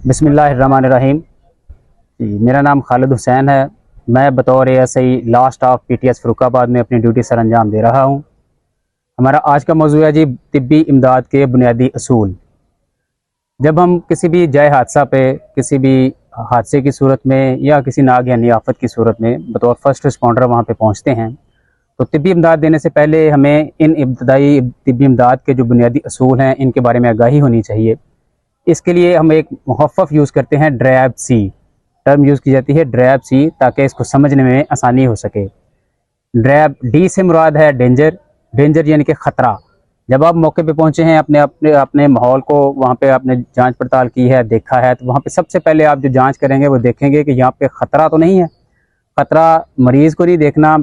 बिस्मिल्लाहिर्रहमानिर्रहीम। जी, मेरा नाम खालिद हुसैन है। मैं बतौर एएसआई लास्ट स्टाफ पीटीएस फ़र्रुखाबाद में अपनी ड्यूटी सर अंजाम दे रहा हूँ। हमारा आज का मौज़ू है जी तिब्बी इमदाद के बुनियादी असूल। जब हम किसी भी जाए हादसा पे, किसी भी हादसे की सूरत में या किसी नागहानी आफत की सूरत में बतौर फर्स्ट रिस्पॉन्डर वहाँ पे पहुँचते हैं, तो तिब्बी इमदाद देने से पहले हमें इन इब्तदाई तिब्बी इमदाद के जो बुनियादी असूल हैं इनके बारे में आगाही होनी चाहिए। इसके लिए हम एक मुखफ़्फ़ यूज़ करते हैं, ड्रैब सी टर्म यूज़ की जाती है, ड्रैब सी, ताकि इसको समझने में आसानी हो सके। ड्रैब डी से मुराद है डेंजर। डेंजर यानी कि ख़तरा। जब आप मौके पे पहुंचे हैं, अपने अपने अपने माहौल को वहाँ पे आपने जांच पड़ताल की है, देखा है, तो वहाँ पे सबसे पहले आप जो जांच करेंगे वो देखेंगे कि यहाँ पे ख़तरा तो नहीं है। ख़तरा मरीज़ को नहीं देखना,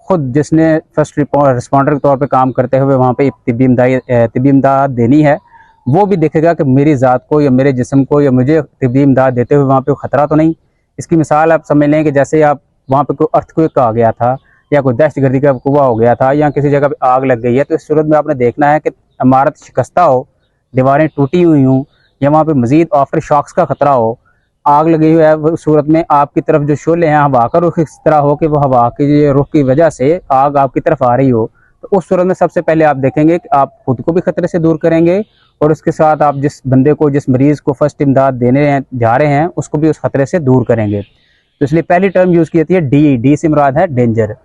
खुद जिसने फर्स्ट रिस्पॉन्डर के तौर पे काम करते हुए वहाँ पे तिब्बी इमदाद देनी है, वो भी देखेगा कि मेरी ज़ात को या मेरे जिस्म को या मुझे तिब्बी इमदाद देते हुए वहाँ पे ख़तरा तो नहीं। इसकी मिसाल आप समझ लें कि जैसे आप वहाँ पे कोई अर्थक्वेक आ गया था या कोई दहशतगर्दी का कुआ हो गया था या किसी जगह पे आग लग गई है, तो इस सूरत में आपने देखना है कि इमारत शिकस्ता हो, दीवारें टूटी हुई हों या वहाँ पे मज़ीद आफ्टर शॉक्स का ख़तरा हो, आग लगी हुई है, उस सूरत में आपकी तरफ जो शोले हैं हवा का रुख इस तरह हो कि वो हवा के रुख की वजह से आग आपकी तरफ आ रही हो, तो उस सूरत में सबसे पहले आप देखेंगे कि आप खुद को भी ख़तरे से दूर करेंगे और उसके साथ आप जिस बंदे को, जिस मरीज़ को फर्स्ट इमदाद देने जा रहे हैं, उसको भी उस खतरे से दूर करेंगे। तो इसलिए पहली टर्म यूज़ की जाती है डी। डी से मुराद है डेंजर।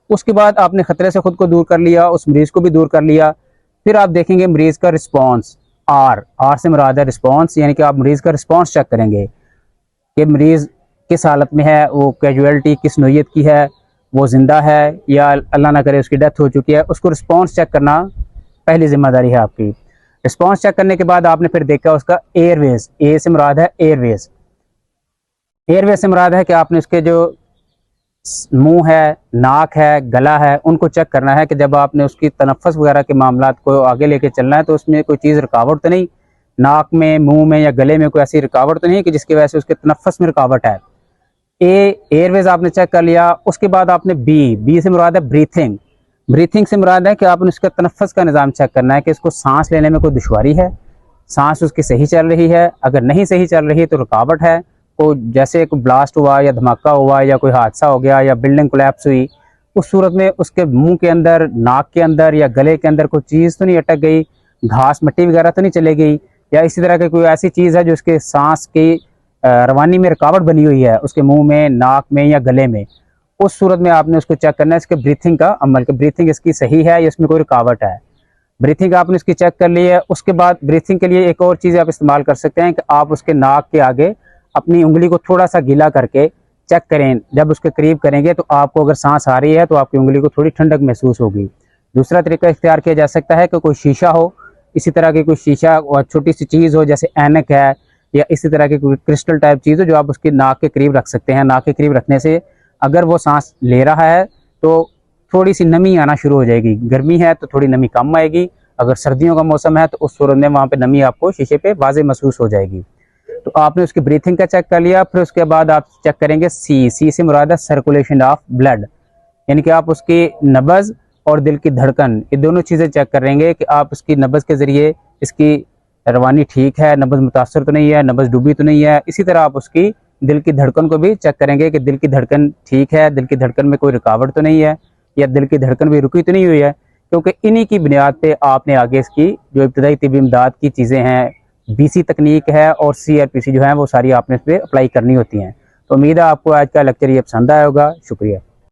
उसके बाद आपने ख़तरे से खुद को दूर कर लिया, उस मरीज़ को भी दूर कर लिया, फिर आप देखेंगे मरीज़ का रिस्पॉन्स। आर से मुराद है रिस्पॉन्स, यानी कि आप मरीज़ का रिस्पॉन्स चेक करेंगे कि मरीज़ किस हालत में है, वो कैजुअलिटी किस नोयत की है, वो ज़िंदा है या अल्लाह ना करे उसकी डेथ हो चुकी है। उसको रिस्पॉन्स चेक करना पहली जिम्मेदारी है आपकी। रिस्पॉन्स चेक करने के बाद आपने फिर देखा उसका एयरवेज। ए से मुराद है एयरवेज। एयरवेज से मुराद है कि आपने उसके जो मुंह है, नाक है, गला है, उनको चेक करना है कि जब आपने उसकी तनफ़्फ़ुस वगैरह के मामलात को आगे लेके चलना है तो उसमें कोई चीज़ रुकावट तो नहीं, नाक में, मुंह में या गले में कोई ऐसी रुकावट तो नहीं कि जिसकी वजह से उसके तनफ़्फ़ुस में रुकावट है। एयरवेज आपने चेक कर लिया। उसके बाद आपने बी से मुराद है ब्रीथिंग। ब्रीथिंग से मुराद है कि आपने उसका तनफ़्फ़ुस का निज़ाम चेक करना है कि इसको सांस लेने में कोई दुश्वारी है, सांस उसकी सही चल रही है, अगर नहीं सही चल रही है तो रुकावट है, तो जैसे कोई ब्लास्ट हुआ या धमाका हुआ या कोई हादसा हो गया या बिल्डिंग कोलैप्स हुई, उस सूरत में उसके मुंह के अंदर, नाक के अंदर या गले के अंदर कोई चीज़ तो नहीं अटक गई, घास मिट्टी वगैरह तो नहीं चले गई, या इसी तरह की कोई ऐसी चीज़ है जो उसके सांस की रवानी में रुकावट बनी हुई है, उसके मुंह में, नाक में या गले में। उस सूरत में आपने उसको चेक करना है, इसके ब्रीथिंग का अमल, कि ब्रीथिंग इसकी सही है या इसमें कोई रुकावट है। ब्रीथिंग आपने इसकी चेक कर ली है। उसके बाद ब्रीथिंग के लिए एक और चीज़ आप इस्तेमाल कर सकते हैं कि आप उसके नाक के आगे अपनी उंगली को थोड़ा सा गीला करके चेक करें। जब उसके करीब करेंगे तो आपको अगर सांस आ रही है तो आपकी उंगली को थोड़ी ठंडक महसूस होगी। दूसरा तरीका इख्तियार किया जा सकता है कि कोई शीशा हो, इसी तरह की कोई शीशा और छोटी सी चीज़ हो जैसे ऐनक है या इसी तरह की कोई क्रिस्टल टाइप चीज़ हो जो आप उसकी नाक के करीब रख सकते हैं। नाक के करीब रखने से अगर वो सांस ले रहा है तो थोड़ी सी नमी आना शुरू हो जाएगी। गर्मी है तो थोड़ी नमी कम आएगी, अगर सर्दियों का मौसम है तो उस सूरत में वहाँ पे नमी आपको शीशे पे वाज़े महसूस हो जाएगी। तो आपने उसकी ब्रीथिंग का चेक कर लिया। फिर उसके बाद आप चेक करेंगे सी से मुराद है सर्कुलेशन ऑफ ब्लड, यानी कि आप उसकी नब्ज़ और दिल की धड़कन, ये दोनों चीज़ें चेक करेंगे कि आप उसकी नब्ज़ के ज़रिए इसकी रवानी ठीक है, नब्ज़ मुतासर तो नहीं है, नब्ज़ डूबी तो नहीं है। इसी तरह आप उसकी दिल की धड़कन को भी चेक करेंगे कि दिल की धड़कन ठीक है, दिल की धड़कन में कोई रुकावट तो नहीं है या दिल की धड़कन भी रुकी तो नहीं हुई है, क्योंकि इन्हीं की बुनियाद पे आपने आगे इसकी जो इब्तदाई तिब्बी इमदाद की चीज़ें हैं, बीसी तकनीक है और सीआरपीसी जो है वो सारी आपने इस पर अप्लाई करनी होती हैं। तो उम्मीद है आपको आज का लेक्चर ये पसंद आया होगा। शुक्रिया।